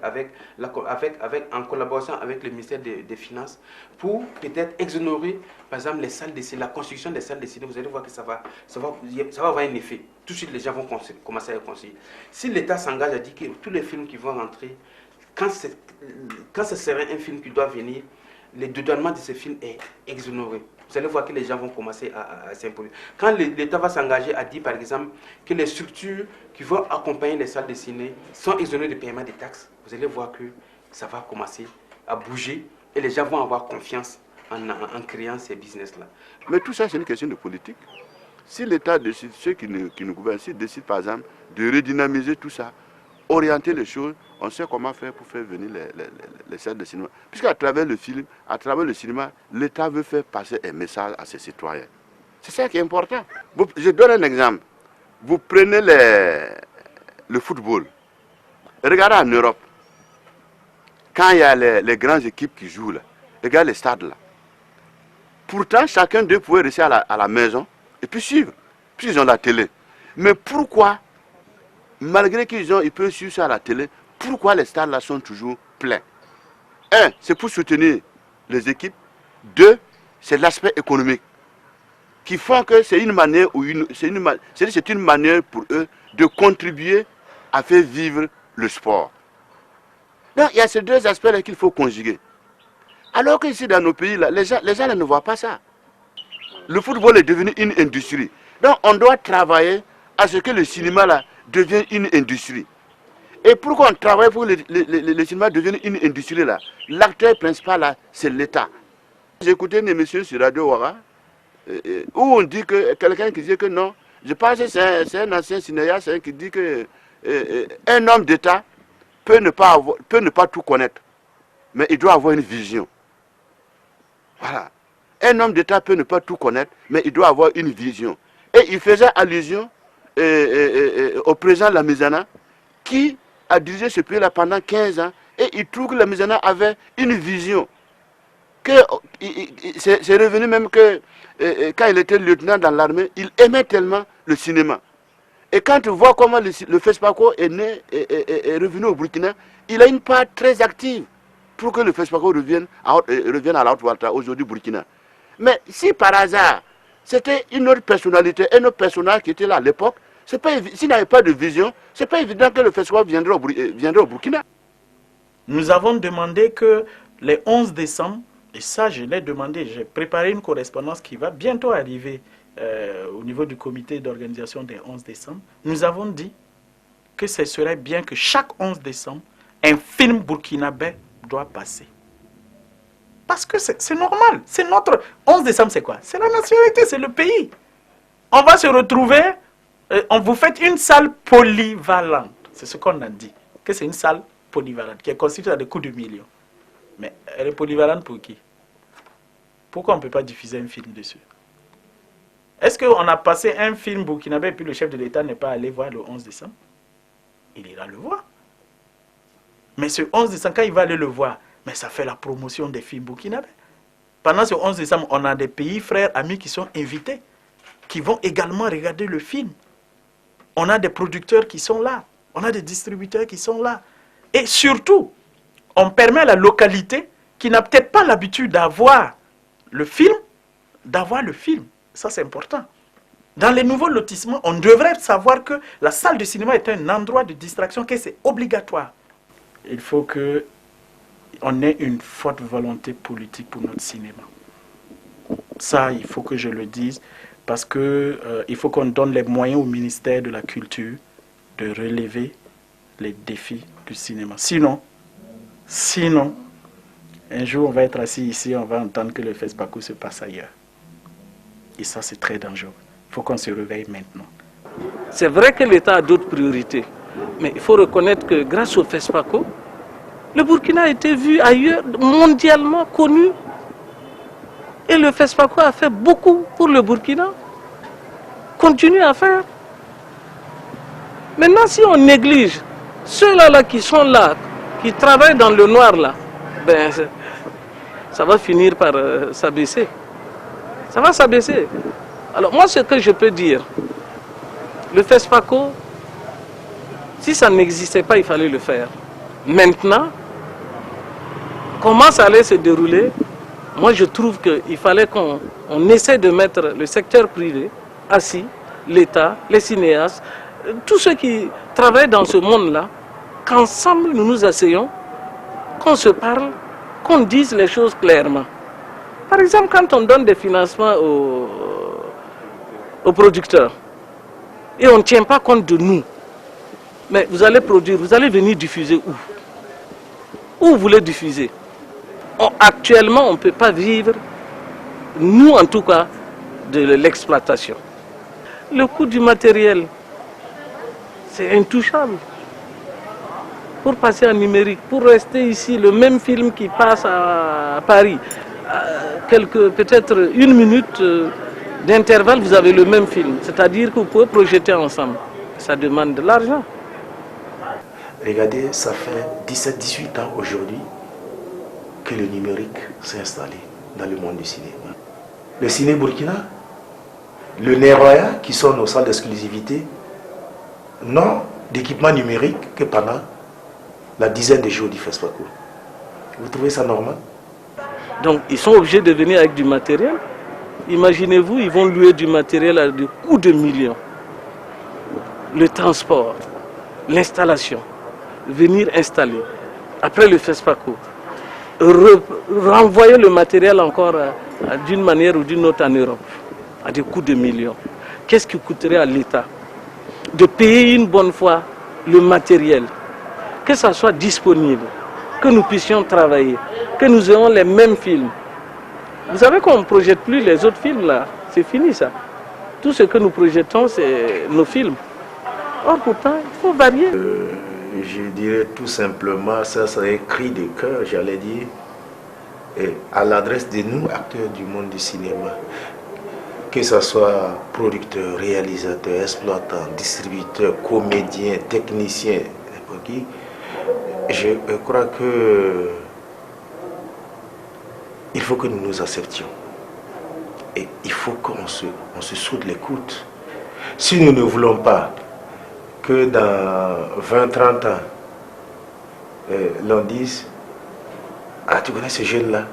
en collaboration avec le ministère des Finances pour peut-être exonérer, par exemple, les salles de cinéma, la construction des salles de cinéma, vous allez voir que ça va avoir un effet. Tout de suite, les gens vont commencer à conseiller. Si l'État s'engage à dire que tous les films qui vont rentrer, quand ce serait un film qui doit venir, le dédouanement de ce film est exonéré. Vous allez voir que les gens vont commencer à s'imposer. Quand l'État va s'engager à dire, par exemple, que les structures qui vont accompagner les salles de ciné sont exonérées de paiement des taxes, vous allez voir que ça va commencer à bouger et les gens vont avoir confiance en créant ces business-là. Mais tout ça, c'est une question de politique. Si l'État décide, ceux qui nous gouvernent, s'ils décident par exemple de redynamiser tout ça, orienter les choses, on sait comment faire pour faire venir les salles de cinéma. Puisqu'à travers le film, à travers le cinéma, l'État veut faire passer un message à ses citoyens. C'est ça qui est important. Je donne un exemple. Vous prenez le football. Regardez en Europe. Quand il y a les grandes équipes qui jouent là, regardez les stades là. Pourtant, chacun d'eux pouvait rester à la maison et puis suivre, puisqu'ils ont la télé. Mais pourquoi, malgré ils peuvent suivre ça à la télé, pourquoi les stades là sont toujours pleins? 1, c'est pour soutenir les équipes. 2, c'est l'aspect économique qui font que c'est une manière c'est une manière pour eux de contribuer à faire vivre le sport. Donc il y a ces 2 aspects-là qu'il faut conjuguer. Alors qu'ici dans nos pays, là, les gens ne voient pas ça. Le football est devenu une industrie. Donc on doit travailler à ce que le cinéma là devienne une industrie. Et pourquoi on travaille pour que le cinéma devienne une industrie là? L'acteur principal là, c'est l'État. J'ai écouté une émission sur Radio Ouara, où on dit que quelqu'un qui dit que non, je pense que c'est un ancien cinéaste qui dit que un homme d'État peut ne pas tout connaître, mais il doit avoir une vision. Voilà. Un homme d'État peut ne pas tout connaître, mais il doit avoir une vision. Et il faisait allusion au président Lamizana, qui a dirigé ce pays-là pendant 15 ans, et il trouve que Lamizana avait une vision. C'est revenu même que quand il était lieutenant dans l'armée, il aimait tellement le cinéma. Et quand tu vois comment le FESPACO est né est revenu au Burkina, il a une part très active pour que le FESPACO revienne à la Haute-Volta, aujourd'hui Burkina. Mais si par hasard, c'était une autre personnalité, un autre personnage qui était là à l'époque, s'il n'avait pas de vision, ce n'est pas évident que le FESPACO viendrait au Burkina. Nous avons demandé que les 11 décembre, et ça je l'ai demandé, j'ai préparé une correspondance qui va bientôt arriver au niveau du comité d'organisation des 11 décembre, nous avons dit que ce serait bien que chaque 11 décembre, un film burkinabé doit passer. Parce que c'est normal, c'est notre... 11 décembre c'est quoi? C'est la nationalité, c'est le pays. On va se retrouver, on vous fait une salle polyvalente. C'est ce qu'on a dit, que c'est une salle polyvalente qui est constituée à des coûts de millions. Mais elle est polyvalente pour qui? Pourquoi on ne peut pas diffuser un film dessus? Est-ce qu'on a passé un film burkinabé et puis le chef de l'État n'est pas allé voir le 11 décembre? Il ira le voir. Mais ce 11 décembre, quand il va aller le voir, mais ça fait la promotion des films burkinabés. Pendant ce 11 décembre, on a des pays, frères, amis qui sont invités, qui vont également regarder le film. On a des producteurs qui sont là. On a des distributeurs qui sont là. Et surtout, on permet à la localité qui n'a peut-être pas l'habitude d'avoir le film, d'avoir le film. Ça, c'est important. Dans les nouveaux lotissements, on devrait savoir que la salle de cinéma est un endroit de distraction, que c'est obligatoire. Il faut qu'on ait une forte volonté politique pour notre cinéma. Ça, il faut que je le dise, parce qu'il faut qu'on donne les moyens au ministère de la Culture de relever les défis du cinéma. Sinon, un jour on va être assis ici, on va entendre que le FESPACO se passe ailleurs. Et ça, c'est très dangereux. Il faut qu'on se réveille maintenant. C'est vrai que l'État a d'autres priorités, mais il faut reconnaître que grâce au FESPACO, le Burkina a été vu ailleurs, mondialement connu. Et le FESPACO a fait beaucoup pour le Burkina. Continue à faire. Maintenant, si on néglige ceux-là qui sont là, qui travaillent dans le noir là, ben, ça va finir par s'abaisser. Ça va s'abaisser. Alors moi, ce que je peux dire, le FESPACO, si ça n'existait pas, il fallait le faire. Maintenant, comment ça allait se dérouler? Moi, je trouve qu'il fallait qu'on essaie de mettre le secteur privé assis, l'État, les cinéastes, tous ceux qui travaillent dans ce monde-là, qu'ensemble nous nous asseyons, qu'on se parle, qu'on dise les choses clairement. Par exemple, quand on donne des financements aux producteurs et on ne tient pas compte de nous, mais vous allez produire, vous allez venir diffuser où? Où vous voulez diffuser? Actuellement, on ne peut pas vivre, nous en tout cas, de l'exploitation. Le coût du matériel, c'est intouchable. Pour passer en numérique, pour rester ici, le même film qui passe à Paris, peut-être 1 minute d'intervalle, vous avez le même film. C'est-à-dire que vous pouvez projeter ensemble. Ça demande de l'argent. Regardez, ça fait 17-18 ans aujourd'hui que le numérique s'est installé dans le monde du cinéma. Le ciné burkina, le Neroya, qui sont nos salles d'exclusivité, n'ont d'équipement numérique que pendant la dizaine de jours du FESPACO. Vous trouvez ça normal? Donc ils sont obligés de venir avec du matériel. Imaginez-vous, ils vont louer du matériel à des coûts de millions. Le transport, l'installation, venir installer. Après le FESPACO, renvoyer le matériel encore d'une manière ou d'une autre en Europe, à des coûts de millions. Qu'est-ce qui coûterait à l'État de payer une bonne fois le matériel, que ça soit disponible, que nous puissions travailler, que nous ayons les mêmes films. Vous savez qu'on ne projette plus les autres films là, c'est fini ça. Tout ce que nous projetons, c'est nos films. Or pourtant, il faut varier. Je dirais tout simplement, ça serait un cri de cœur, j'allais dire, à l'adresse de nous, acteurs du monde du cinéma. Que ce soit producteurs, réalisateurs, exploitants, distributeurs, comédiens, techniciens, n'importe qui, je crois que il faut que nous nous acceptions. Et il faut qu'on se soude les coudes. Si nous ne voulons pas que dans 20-30 ans, l'on dise, ah tu connais ce jeune-là,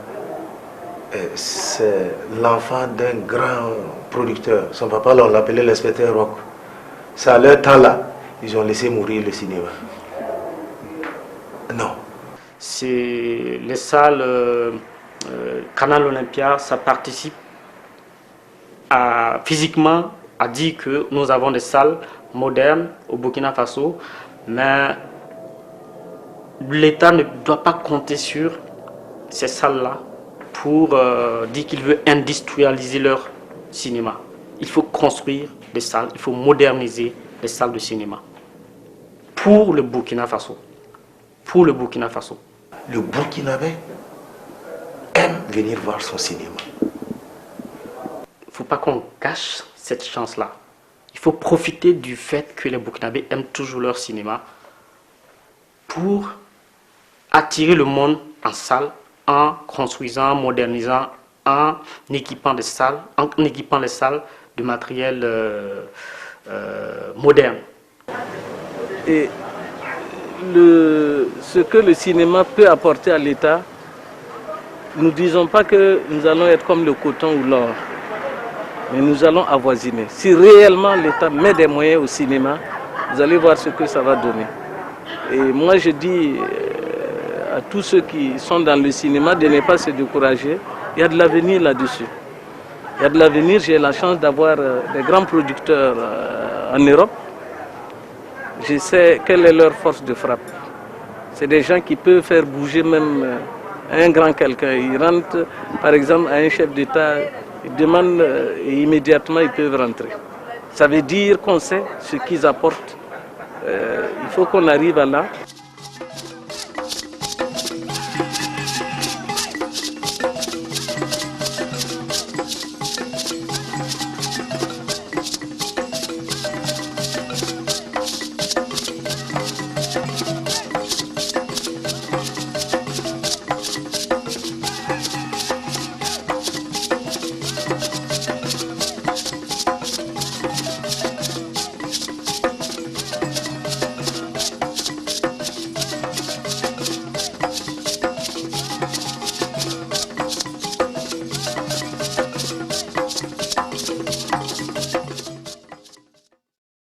c'est l'enfant d'un grand producteur. Son papa, là, on l'appelait l'inspecteur Rock. C'est à leur temps-là, ils ont laissé mourir le cinéma. Non. C'est les salles Canal Olympia, ça participe physiquement à dire que nous avons des salles modernes au Burkina Faso, mais l'État ne doit pas compter sur ces salles-là pour dire qu'il veut industrialiser leur cinéma. Il faut construire des salles, il faut moderniser les salles de cinéma pour le Burkina Faso. Pour le Burkina Faso. Le Burkinabé aime venir voir son cinéma. Il ne faut pas qu'on gâche cette chance-là. Il faut profiter du fait que les Burkinabés aiment toujours leur cinéma pour attirer le monde en salle, en construisant, en modernisant, en équipant les salles de matériel moderne. Et ce que le cinéma peut apporter à l'État, nous ne disons pas que nous allons être comme le coton ou l'or. mais nous allons avoisiner. Si réellement l'État met des moyens au cinéma, vous allez voir ce que ça va donner. Et moi je dis à tous ceux qui sont dans le cinéma de ne pas se décourager. Il y a de l'avenir là-dessus. Il y a de l'avenir. J'ai la chance d'avoir des grands producteurs en Europe. Je sais quelle est leur force de frappe. C'est des gens qui peuvent faire bouger même un grand quelqu'un. Ils rentrent, par exemple, à un chef d'État, ils demandent et immédiatement ils peuvent rentrer. Ça veut dire qu'on sait ce qu'ils apportent. Il faut qu'on arrive à là.